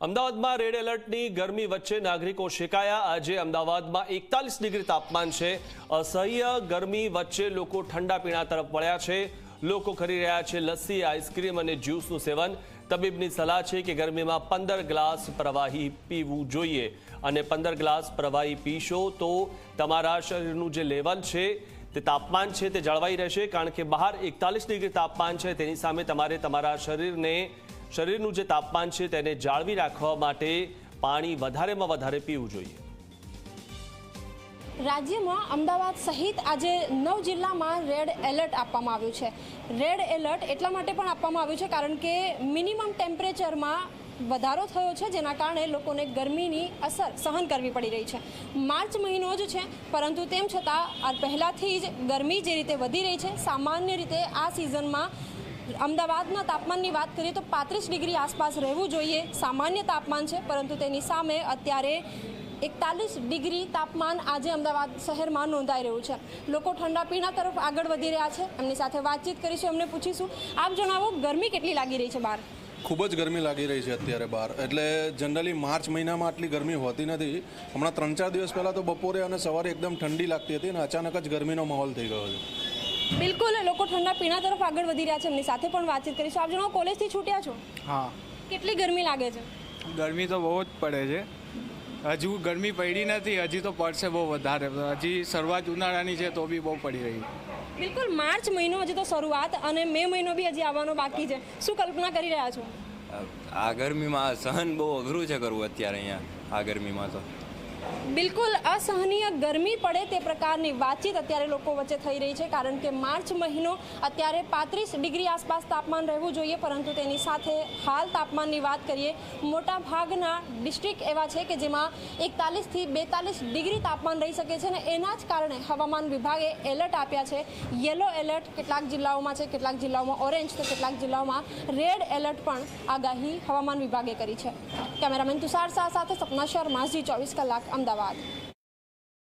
અમદાવાદમાં રેડ એલર્ટની ગરમી વચ્ચે નાગરિકો શેકાયા। આજે અમદાવાદમાં 41 ડિગ્રી તાપમાન છે। અસહ્ય ગરમી વચ્ચે લોકો ઠંડા પીણા તરફ વળ્યા છે। લોકો કરી રહ્યા છે લસ્સી, આઈસ્ક્રીમ અને જ્યુસનું સેવન। તબીબની સલાહ છે કે ગરમીમાં 15 ગ્લાસ પ્રવાહી પીવું જોઈએ અને 15 ગ્લાસ પ્રવાહી પીશો તો તમારા શરીરનું જે લેવલ છે તે તાપમાન છે તે જળવાઈ રહેશે, કારણ કે બહાર 41 ડિગ્રી તાપમાન છે। તેની સામે તમારે તમારા શરીરનું જે તાપમાન છે તેને જાળવી રાખવા માટે પાણી વધારેમાં વધારે પીવું જોઈએ। રાજ્યમાં અમદાવાદ સહિત આજે 9 જિલ્લામાં રેડ એલર્ટ આપવામાં આવ્યું છે। રેડ એલર્ટ એટલા માટે પણ આપવામાં આવ્યું છે કારણ કે મિનિમમ ટેમ્પરેચરમાં વધારો થયો છે, જેના કારણે લોકોને ગરમીની અસર સહન કરવી પડી રહી છે। માર્ચ મહિનો જ છે, પરંતુ તેમ છતાં પહેલાંથી જ ગરમી જે રીતે વધી રહી છે, સામાન્ય રીતે આ સિઝનમાં અમદાવાદના તાપમાનની વાત કરીએ તો 35 ડિગ્રી આસપાસ રહેવું જોઈએ સામાન્ય તાપમાન છે, પરંતુ તેની સામે અત્યારે 41 ડિગ્રી તાપમાન આજે અમદાવાદ શહેરમાં નોંધાઈ રહ્યું છે। લોકો ઠંડા પીણા તરફ આગળ વધી રહ્યા છે। એમની સાથે વાતચીત કરીશું, એમને પૂછીશું, આપ જણાવો ગરમી કેટલી લાગી રહી છે બહાર? ખૂબ જ ગરમી લાગી રહી છે અત્યારે બહાર। એટલે જનરલી માર્ચ મહિનામાં આટલી ગરમી હોતી નથી। હમણાં 3-4 દિવસ પહેલાં તો બપોરે અને સવારે એકદમ ઠંડી લાગતી હતી અને અચાનક જ ગરમીનો માહોલ થઈ ગયો છે। બિલકુલ, લોકો ઠંડા પીણા તરફ આગળ વધી રહ્યા છે। એમની સાથે પણ વાતચીત કરીશું। આપ જણાવો, કોલેજથી છૂટ્યા છો? હા। કેટલી ગરમી લાગે છે? ગરમી તો બહુ જ પડે છે। હજુ ગરમી પડી નથી, હજી તો પડશે બહુ વધારે। હજી શરૂઆત ઉનાળાની છે તો બી બહુ પડી રહી છે। બિલકુલ, માર્ચ મહિનો હજી તો શરૂઆત અને મે મહિનો બી હજી આવવાનો બાકી છે। શું કલ્પના કરી રહ્યા છો? આ ગરમીમાં સહન બહુ અઘરું છે કરવું અત્યારે અહીંયા આ ગરમીમાં તો। બિલકુલ અસહનીય ગરમી પડે તે પ્રકારની વાતચીત અત્યારે લોકો વચ્ચે થઈ રહી છે, કારણ કે માર્ચ મહિનો અત્યારે 35 ડિગ્રી આસપાસ તાપમાન રહેવું જોઈએ, પરંતુ તેની સાથે હાલ તાપમાનની વાત કરીએ, મોટા ભાગના ડિસ્ટ્રિક્ટ એવા છે કે જેમાં 41 થી 42 ડિગ્રી તાપમાન રહી શકે છે અને એના જ કારણે હવામાન વિભાગે એલર્ટ આપ્યા છે। યલો એલર્ટ કેટલાક જિલ્લાઓમાં છે, કેટલાક જિલ્લાઓમાં ઓરેન્જ, તો કેટલાક જિલ્લાઓમાં રેડ એલર્ટ પણ આગાહી હવામાન વિભાગે કરી છે। કેમેરામેન તુષાર શાહ સાથે સપના શર્મા, ઝી 24 કલાક, અમદાવાદ।